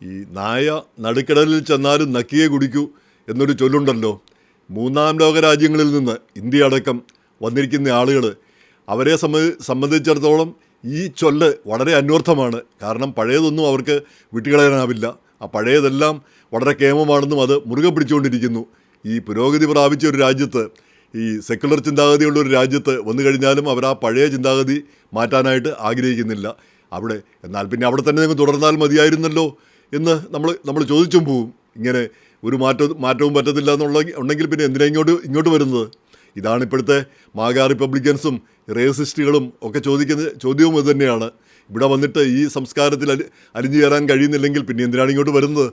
ഈ നായ നടുക്കടലിൽ ചെന്നാലും നക്കിയേ കുടിക്കൂ എന്നൊരു ചൊല്ലുണ്ടല്ലോ. മൂന്നാം ലോക രാജ്യങ്ങളിൽ നിന്ന് ഇന്ത്യ അടക്കം വന്നിരിക്കുന്ന ആളുകൾ, അവരെ സംബന്ധിച്ചിടത്തോളം ഈ ചൊല്ല് വളരെ അന്വർത്ഥമാണ്. കാരണം പഴയതൊന്നും അവർക്ക് വിട്ടുകളയാനാവില്ല. ആ പഴയതെല്ലാം വളരെ കേമമാണെന്നും അത് മുറുകെ പിടിച്ചുകൊണ്ടിരിക്കുന്നു. ഈ പുരോഗതി പ്രാപിച്ച ഒരു രാജ്യത്ത്, ഈ സെക്കുലർ ചിന്താഗതിയുള്ള ഒരു രാജ്യത്ത് വന്നു കഴിഞ്ഞാലും അവർ ആ പഴയ ചിന്താഗതി മാറ്റാനായിട്ട് ആഗ്രഹിക്കുന്നില്ല. എന്നാൽ പിന്നെ അവിടെ തന്നെ നിങ്ങൾ തുടർന്നാൽ മതിയായിരുന്നല്ലോ എന്ന് നമ്മൾ ചോദിച്ചും പോവും. ഇങ്ങനെ ഒരു മാറ്റവും പറ്റത്തില്ല ഉണ്ടെങ്കിൽ പിന്നെ എന്തിനാ ഇങ്ങോട്ട് വരുന്നത്? ഇതാണ് ഇപ്പോഴത്തെ മാഗാ റിപ്പബ്ലിക്കൻസും റേസിസ്റ്റുകളും ഒക്കെ ചോദിക്കുന്ന ചോദ്യവും ഇത് തന്നെയാണ്. ഇവിടെ വന്നിട്ട് ഈ സംസ്കാരത്തിൽ അലിഞ്ഞു ചേരാൻ കഴിയുന്നില്ലെങ്കിൽ പിന്നെ എന്തിനാണ് ഇങ്ങോട്ട് വരുന്നത്?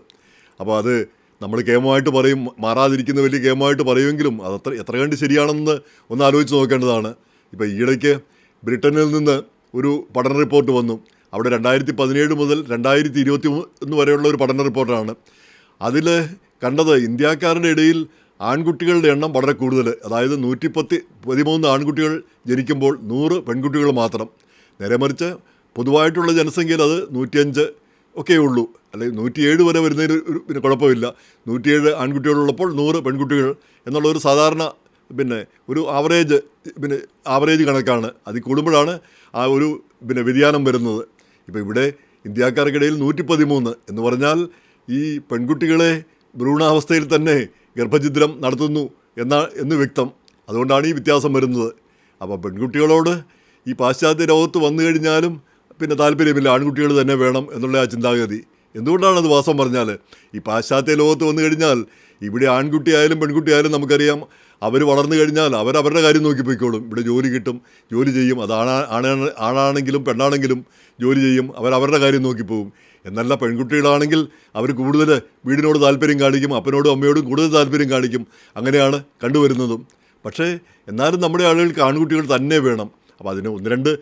അപ്പോൾ അത് നമ്മൾ കേമമായിട്ട് പറയും, മാറാതിരിക്കുന്ന വലിയ കേമമായിട്ട് പറയുമെങ്കിലും അത് എത്ര കണ്ട് ശരിയാണെന്ന് ഒന്ന് ആലോചിച്ച് നോക്കേണ്ടതാണ്. ഇപ്പോൾ ഈയിടയ്ക്ക് ബ്രിട്ടനിൽ നിന്ന് ഒരു പഠന റിപ്പോർട്ട് വന്നു. അവിടെ 2017 മുതൽ 2021 വരെയുള്ള ഒരു പഠന റിപ്പോർട്ടാണ്. അതിൽ കണ്ടത് ഇന്ത്യക്കാരുടെ ഇടയിൽ ആൺകുട്ടികളുടെ എണ്ണം വളരെ കൂടുതൽ. അതായത് 113 ആൺകുട്ടികൾ ജനിക്കുമ്പോൾ 100 പെൺകുട്ടികൾ മാത്രം. നേരെ മറിച്ച് പൊതുവായിട്ടുള്ള ജനസംഖ്യയിൽ അത് 105 ഒക്കെ ഉള്ളൂ. അല്ലെങ്കിൽ 107 വരെ വരുന്നതിന് പിന്നെ കുഴപ്പമില്ല. 107 ആൺകുട്ടികളുള്ളപ്പോൾ 100 പെൺകുട്ടികൾ എന്നുള്ളൊരു സാധാരണ ഒരു ആവറേജ് കണക്കാണ്. അതിൽ കൂടുമ്പോഴാണ് ആ ഒരു വ്യതിയാനം വരുന്നത്. ഇപ്പോൾ ഇവിടെ ഇന്ത്യക്കാർക്കിടയിൽ 113 എന്ന് പറഞ്ഞാൽ ഈ പെൺകുട്ടികളെ ഭ്രൂണാവസ്ഥയിൽ തന്നെ ഗർഭഛിദ്രം നടത്തുന്നു എന്ന് വ്യക്തം. അതുകൊണ്ടാണ് ഈ വ്യത്യാസം വരുന്നത്. അപ്പോൾ പെൺകുട്ടികളോട് ഈ പാശ്ചാത്യ ലോകത്ത് വന്നു കഴിഞ്ഞാലും താല്പര്യമില്ല, ആൺകുട്ടികൾ തന്നെ വേണം എന്നുള്ള ആ ചിന്താഗതി. എന്തുകൊണ്ടാണത് വാസം പറഞ്ഞാൽ, ഈ പാശ്ചാത്യ ലോകത്ത് വന്നു കഴിഞ്ഞാൽ ഇവിടെ ആൺകുട്ടിയായാലും പെൺകുട്ടിയായാലും നമുക്കറിയാം, അവർ വളർന്നു കഴിഞ്ഞാൽ അവരവരുടെ കാര്യം നോക്കി പോയിക്കോളും. ഇവിടെ ജോലി കിട്ടും, ജോലി ചെയ്യും. അത് ആണാണെങ്കിലും പെണ്ണാണെങ്കിലും ജോലി ചെയ്യും, അവരവരുടെ കാര്യം നോക്കി പോകും. എന്നല്ല, പെൺകുട്ടികളാണെങ്കിൽ അവർ കൂടുതൽ വീടിനോട് താല്പര്യം കാണിക്കും, അപ്പനോടും അമ്മയോടും കൂടുതൽ താല്പര്യം കാണിക്കും. അങ്ങനെയാണ് കണ്ടുവരുന്നതും. പക്ഷേ എന്നാലും നമ്മുടെ ആളുകൾക്ക് ആൺകുട്ടികൾ തന്നെ വേണം. അപ്പോൾ അതിന് ഒന്ന് രണ്ട്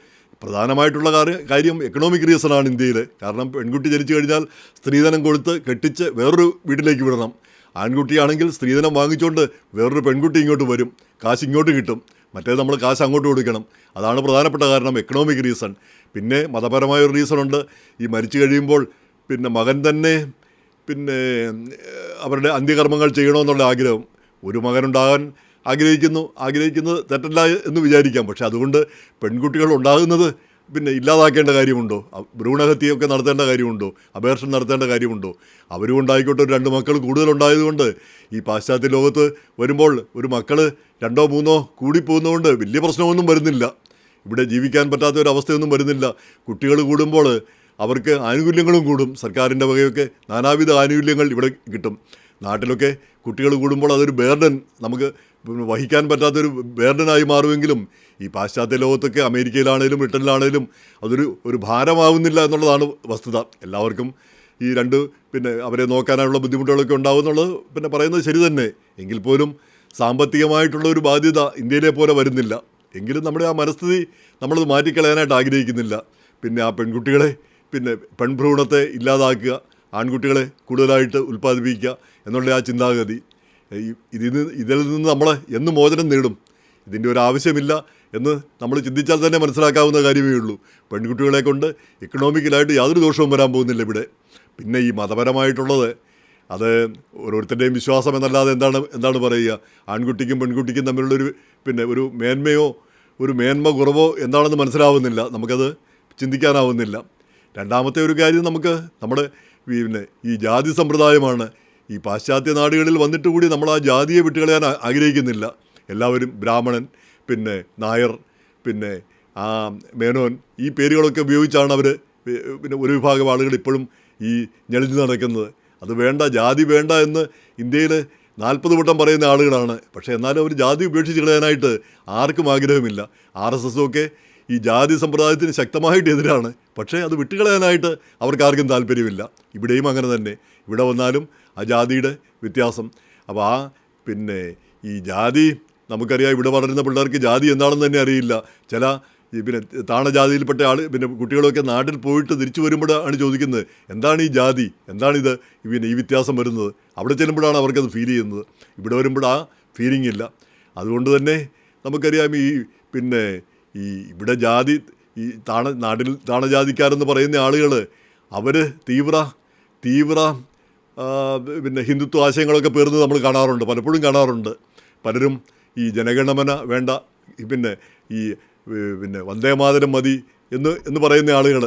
പ്രധാനമായിട്ടുള്ള കാര്യം എക്കണോമിക് റീസണാണ് ഇന്ത്യയിൽ. കാരണം പെൺകുട്ടി ജനിച്ചു കഴിഞ്ഞാൽ സ്ത്രീധനം കൊടുത്ത് കെട്ടിച്ച് വേറൊരു വീട്ടിലേക്ക് വിടണം. ആൺകുട്ടിയാണെങ്കിൽ സ്ത്രീധനം വാങ്ങിച്ചുകൊണ്ട് വേറൊരു പെൺകുട്ടി ഇങ്ങോട്ട് വരും, കാശ് ഇങ്ങോട്ട് കിട്ടും. മറ്റേത് നമ്മൾ കാശ് അങ്ങോട്ട് കൊടുക്കണം. അതാണ് പ്രധാനപ്പെട്ട കാരണം, എക്കണോമിക് റീസൺ. പിന്നെ മതപരമായൊരു റീസണുണ്ട്. ഈ മരിച്ചു കഴിയുമ്പോൾ മകൻ തന്നെ അവരുടെ അന്ത്യകർമ്മങ്ങൾ ചെയ്യണമെന്നുള്ള ആഗ്രഹം. ഒരു മകനുണ്ടാകാൻ ആഗ്രഹിക്കുന്നത് തെറ്റല്ല എന്ന് വിചാരിക്കാം. പക്ഷെ അതുകൊണ്ട് പെൺകുട്ടികൾ ഉണ്ടാകുന്നത് ഇല്ലാതാക്കേണ്ട കാര്യമുണ്ടോ? ഭ്രൂണഹത്യയൊക്കെ നടത്തേണ്ട കാര്യമുണ്ടോ? അബോർഷൻ നടത്തേണ്ട കാര്യമുണ്ടോ? അവരും ഉണ്ടായിക്കോട്ടെ, ഒരു 2 മക്കൾ കൂടുതലുണ്ടായതുകൊണ്ട് ഈ പാശ്ചാത്യ ലോകത്ത് വരുമ്പോൾ ഒരു മക്കൾ 2ഓ 3ഓ കൂടിപ്പോകുന്നതുകൊണ്ട് വലിയ പ്രശ്നമൊന്നും വരുന്നില്ല. ഇവിടെ ജീവിക്കാൻ പറ്റാത്ത ഒരവസ്ഥയൊന്നും വരുന്നില്ല. കുട്ടികൾ കൂടുമ്പോൾ അവർക്ക് ആനുകൂല്യങ്ങളും കൂടും. സർക്കാരിൻ്റെ വകയൊക്കെ നാനാവിധ ആനുകൂല്യങ്ങൾ ഇവിടെ കിട്ടും. നാട്ടിലൊക്കെ കുട്ടികൾ കൂടുമ്പോൾ അതൊരു ബേർഡൻ, നമുക്ക് വഹിക്കാൻ പറ്റാത്തൊരു ബേർഡനായി മാറുമെങ്കിലും ഈ പാശ്ചാത്യ ലോകത്തൊക്കെ അമേരിക്കയിലാണേലും ബ്രിട്ടനിലാണേലും അതൊരു ഭാരമാവുന്നില്ല എന്നുള്ളതാണ് വസ്തുത. എല്ലാവർക്കും ഈ അവരെ നോക്കാനുള്ള ബുദ്ധിമുട്ടുകളൊക്കെ ഉണ്ടാവുമെന്നുള്ളത് പറയുന്നത് ശരി തന്നെ. എങ്കിൽ പോലും സാമ്പത്തികമായിട്ടുള്ള ഒരു ബാധ്യത ഇന്ത്യയിലെ പോലെ വരുന്നില്ല. എങ്കിലും നമ്മുടെ ആ മനസ്ഥിതി നമ്മളത് മാറ്റിക്കളയാനായിട്ട് ആഗ്രഹിക്കുന്നില്ല. ആ പെൺകുട്ടികളെ പെൺഭ്രൂണത്തെ ഇല്ലാതാക്കുക, ആൺകുട്ടികളെ കൂടുതലായിട്ട് ഉൽപ്പാദിപ്പിക്കുക എന്നുള്ള ആ ചിന്താഗതി, ഇതിൽ നിന്ന് നമ്മൾ എന്ന് മോചനം നേടും? ഇതിൻ്റെ ഒരു ആവശ്യമില്ല എന്ന് നമ്മൾ ചിന്തിച്ചാൽ തന്നെ മനസ്സിലാക്കാവുന്ന കാര്യമേ ഉള്ളൂ. പെൺകുട്ടികളെ കൊണ്ട് എക്കണോമിക്കലായിട്ട് യാതൊരു ദോഷവും വരാൻ പോകുന്നില്ല ഇവിടെ. ഈ മതപരമായിട്ടുള്ളത് അത് ഓരോരുത്തരുടെയും വിശ്വാസം എന്നല്ലാതെ എന്താണ് പറയുക? ആൺകുട്ടിക്കും പെൺകുട്ടിക്കും തമ്മിലുള്ളൊരു ഒരു മേന്മയോ ഒരു മേന്മ കുറവോ എന്താണെന്ന് മനസ്സിലാവുന്നില്ല, നമുക്കത് ചിന്തിക്കാനാവുന്നില്ല. രണ്ടാമത്തെ ഒരു കാര്യം, നമ്മുടെ ഈ ജാതി സമ്പ്രദായമാണ്. ഈ പാശ്ചാത്യ നാടുകളിൽ വന്നിട്ട് കൂടി നമ്മൾ ആ ജാതിയെ വിട്ടുകളയാൻ ആഗ്രഹിക്കുന്നില്ല. എല്ലാവരും ബ്രാഹ്മണൻ, നായർ, ആ മേനോൻ, ഈ പേരുകളൊക്കെ ഉപയോഗിച്ചാണ് അവർ ഒരു വിഭാഗം ആളുകൾ ഇപ്പോഴും ഈ ഞെളിഞ്ഞു നടക്കുന്നത്. അത് വേണ്ട, ജാതി വേണ്ട എന്ന് ഇന്ത്യയിൽ 40 വട്ടം പറയുന്ന ആളുകളാണ്. പക്ഷേ എന്നാലും അവർ ജാതി ഉപേക്ഷിച്ച് കളയാനായിട്ട് ആർക്കും ആഗ്രഹമില്ല. RSS ഒക്കെ ഈ ജാതി സമ്പ്രദായത്തിന് ശക്തമായിട്ട് എതിരാണ്. പക്ഷേ അത് വിട്ടുകളയാനായിട്ട് അവർക്കാർക്കും താല്പര്യമില്ല. ഇവിടെയും അങ്ങനെ തന്നെ. ഇവിടെ വന്നാലും ആ ജാതിയുടെ വ്യത്യാസം. അപ്പോൾ ഈ ജാതി നമുക്കറിയാം, ഇവിടെ വളരുന്ന പിള്ളേർക്ക് ജാതി എന്താണെന്ന് തന്നെ അറിയില്ല. ചില താണജാതിയിൽപ്പെട്ട കുട്ടികളൊക്കെ നാട്ടിൽ പോയിട്ട് തിരിച്ചു വരുമ്പോഴാണ് ചോദിക്കുന്നത്, എന്താണ് ഈ ജാതി, എന്താണിത്, ഈ വ്യത്യാസം വരുന്നത്? അവിടെ ചെല്ലുമ്പോഴാണ് അവർക്കത് ഫീൽ ചെയ്യുന്നത്. ഇവിടെ വരുമ്പോൾ ആ ഫീലിംഗ് ഇല്ല. അതുകൊണ്ട് തന്നെ നമുക്കറിയാം ഈ ഇവിടെ ജാതി, ഈ നാട്ടിൽ താണജാതിക്കാരെന്ന് പറയുന്ന ആളുകൾ അവർ തീവ്ര തീവ്ര പിന്നെ ഹിന്ദുത്വ ആശയങ്ങളൊക്കെ പേർന്ന് നമ്മൾ കാണാറുണ്ട്, പലപ്പോഴും കാണാറുണ്ട്. പലരും ഈ ജനഗണമന വേണ്ട, പിന്നെ ഈ പിന്നെ വന്ദേമാതരം മതി എന്ന് പറയുന്ന ആളുകൾ,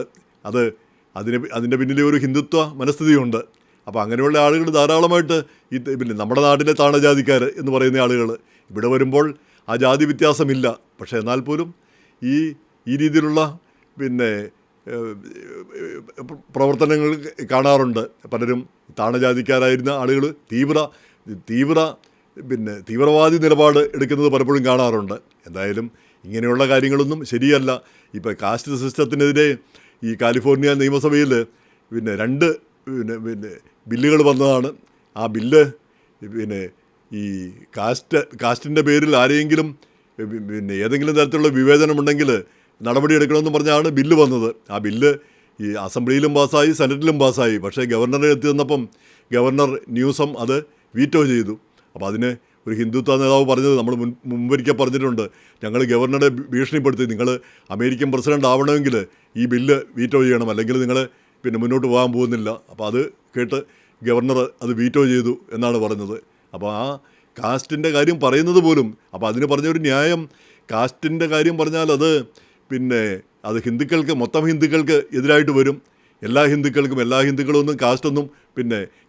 അതിൻ്റെ പിന്നിലെ ഒരു ഹിന്ദുത്വ മനസ്ഥിതിയുണ്ട്. അപ്പോൾ അങ്ങനെയുള്ള ആളുകൾ ധാരാളമായിട്ട് പിന്നെ നമ്മുടെ നാട്ടിലെ താണജാതിക്കാർ എന്ന് പറയുന്ന ആളുകൾ ഇവിടെ വരുമ്പോൾ ആ ജാതി വ്യത്യാസമില്ല. പക്ഷേ എന്നാൽ പോലും ഈ രീതിയിലുള്ള പിന്നെ പ്രവർത്തനങ്ങൾ കാണാറുണ്ട്. പലരും താണജാതിക്കാരായിരുന്ന ആളുകൾ തീവ്രവാദി നിലപാട് എടുക്കുന്നത് പലപ്പോഴും കാണാറുണ്ട്. എന്തായാലും ഇങ്ങനെയുള്ള കാര്യങ്ങളൊന്നും ശരിയല്ല. ഇപ്പോൾ കാസ്റ്റ് സിസ്റ്റത്തിനെതിരെ ഈ കാലിഫോർണിയ നിയമസഭയിൽ രണ്ട് ബില്ലുകൾ വന്നതാണ്. ആ ബില്ല് ഈ കാസ്റ്റിൻ്റെ പേരിൽ ആരെയെങ്കിലും ഏതെങ്കിലും തരത്തിലുള്ള വിവേചനമുണ്ടെങ്കിൽ നടപടിയെടുക്കണമെന്ന് പറഞ്ഞാണ് ബില്ല് വന്നത്. ആ ബില്ല് ഈ അസംബ്ലിയിലും പാസ്സായി, സെനറ്റിലും പാസ്സായി. പക്ഷേ ഗവർണറെ എത്തി വന്നപ്പം ഗവർണർ ന്യൂസം അത് വീറ്റോ ചെയ്തു. അപ്പോൾ അതിന് ഒരു ഹിന്ദുത്വ നേതാവ് പറഞ്ഞത്, നമ്മൾ മുമ്പൊരിക്കൽ പറഞ്ഞിട്ടുണ്ട്, ഞങ്ങൾ ഗവർണറെ ഭീഷണിപ്പെടുത്തി, നിങ്ങൾ അമേരിക്കൻ പ്രസിഡൻ്റ് ആവണമെങ്കിൽ ഈ ബില്ല് വീറ്റോ ചെയ്യണം, അല്ലെങ്കിൽ നിങ്ങൾ മുന്നോട്ട് പോകാൻ പോകുന്നില്ല. അപ്പോൾ അത് കേട്ട് ഗവർണർ അത് വീറ്റോ ചെയ്തു എന്നാണ് പറഞ്ഞത്. അപ്പോൾ ആ കാസ്റ്റിൻ്റെ കാര്യം പറയുന്നത് പോലും, അപ്പോൾ അതിന് പറഞ്ഞൊരു ന്യായം, കാസ്റ്റിൻ്റെ കാര്യം പറഞ്ഞാൽ അത് ഹിന്ദുക്കൾക്ക്, മൊത്തം ഹിന്ദുക്കൾക്ക് എതിരായിട്ട് വരും. എല്ലാ ഹിന്ദുക്കളൊന്നും കാസ്റ്റൊന്നും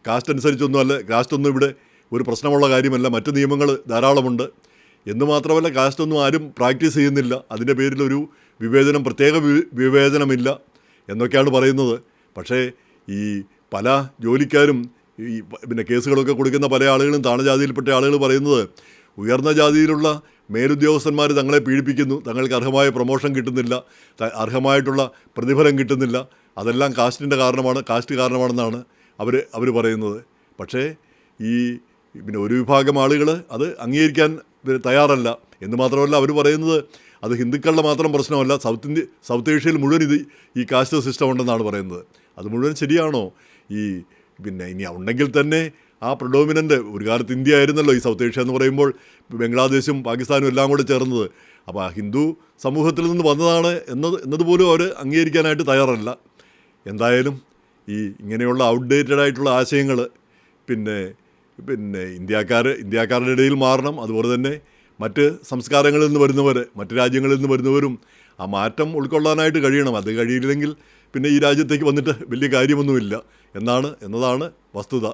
കാസ്റ്റ് അനുസരിച്ചൊന്നും അല്ല, കാസ്റ്റൊന്നും ഇവിടെ ഒരു പ്രശ്നമുള്ള കാര്യമല്ല. മറ്റ് നിയമങ്ങൾ ധാരാളമുണ്ട്. എന്ന് മാത്രമല്ല കാസ്റ്റൊന്നും ആരും പ്രാക്ടീസ് ചെയ്യുന്നില്ല. അതിൻ്റെ പേരിലൊരു വിവേചനം, പ്രത്യേക വിവേചനമില്ല എന്നൊക്കെയാണ് പറയുന്നത്. പക്ഷേ ഈ പല ജോലിക്കാരും ഈ കേസുകളൊക്കെ കൊടുക്കുന്ന പല ആളുകളും താണജാതിയിൽപ്പെട്ട ആളുകൾ പറയുന്നത്, ഉയർന്ന ജാതിയിലുള്ള മേലുദ്യോഗസ്ഥന്മാർ തങ്ങളെ പീഡിപ്പിക്കുന്നു, തങ്ങൾക്ക് അർഹമായ പ്രൊമോഷൻ കിട്ടുന്നില്ല, അർഹമായിട്ടുള്ള പ്രതിഫലം കിട്ടുന്നില്ല, അതെല്ലാം കാസ്റ്റ് കാരണമാണെന്നാണ് അവർ പറയുന്നത്. പക്ഷേ ഈ ഒരു വിഭാഗം ആളുകൾ അത് അംഗീകരിക്കാൻ തയ്യാറല്ല. എന്ന് മാത്രമല്ല അവർ പറയുന്നത് അത് ഹിന്ദുക്കളുടെ മാത്രം പ്രശ്നമല്ല, സൗത്ത് ഏഷ്യയിൽ മുഴുവൻ ഈ കാസ്റ്റ് സിസ്റ്റം ഉണ്ടെന്നാണ് പറയുന്നത്. അത് മുഴുവൻ ശരിയാണോ? ഇനി ഉണ്ടെങ്കിൽ തന്നെ ആ പ്രഡോമിനൻ്റ് ഒരു കാലത്ത് ഇന്ത്യ ആയിരുന്നല്ലോ ഈ സൗത്ത് ഏഷ്യ എന്ന് പറയുമ്പോൾ, ബംഗ്ലാദേശും പാകിസ്ഥാനും എല്ലാം കൂടെ ചേർന്നത്. അപ്പോൾ ആ ഹിന്ദു സമൂഹത്തിൽ നിന്ന് വന്നതാണ് എന്നതുപോലും അവർ അംഗീകരിക്കാനായിട്ട് തയ്യാറല്ല. എന്തായാലും ഇങ്ങനെയുള്ള ഔട്ട്ഡേറ്റഡ് ആയിട്ടുള്ള ആശയങ്ങൾ ഇന്ത്യക്കാരുടെ ഇടയിൽ മാറണം. അതുപോലെ തന്നെ മറ്റ് സംസ്കാരങ്ങളിൽ നിന്ന് വരുന്നവർ, മറ്റ് രാജ്യങ്ങളിൽ നിന്ന് വരുന്നവരും ആ മാറ്റം ഉൾക്കൊള്ളാനായിട്ട് കഴിയണം. അത് കഴിയില്ലെങ്കിൽ ഈ രാജ്യത്തേക്ക് വന്നിട്ട് വലിയ കാര്യമൊന്നുമില്ല എന്നതാണ് വസ്തുത.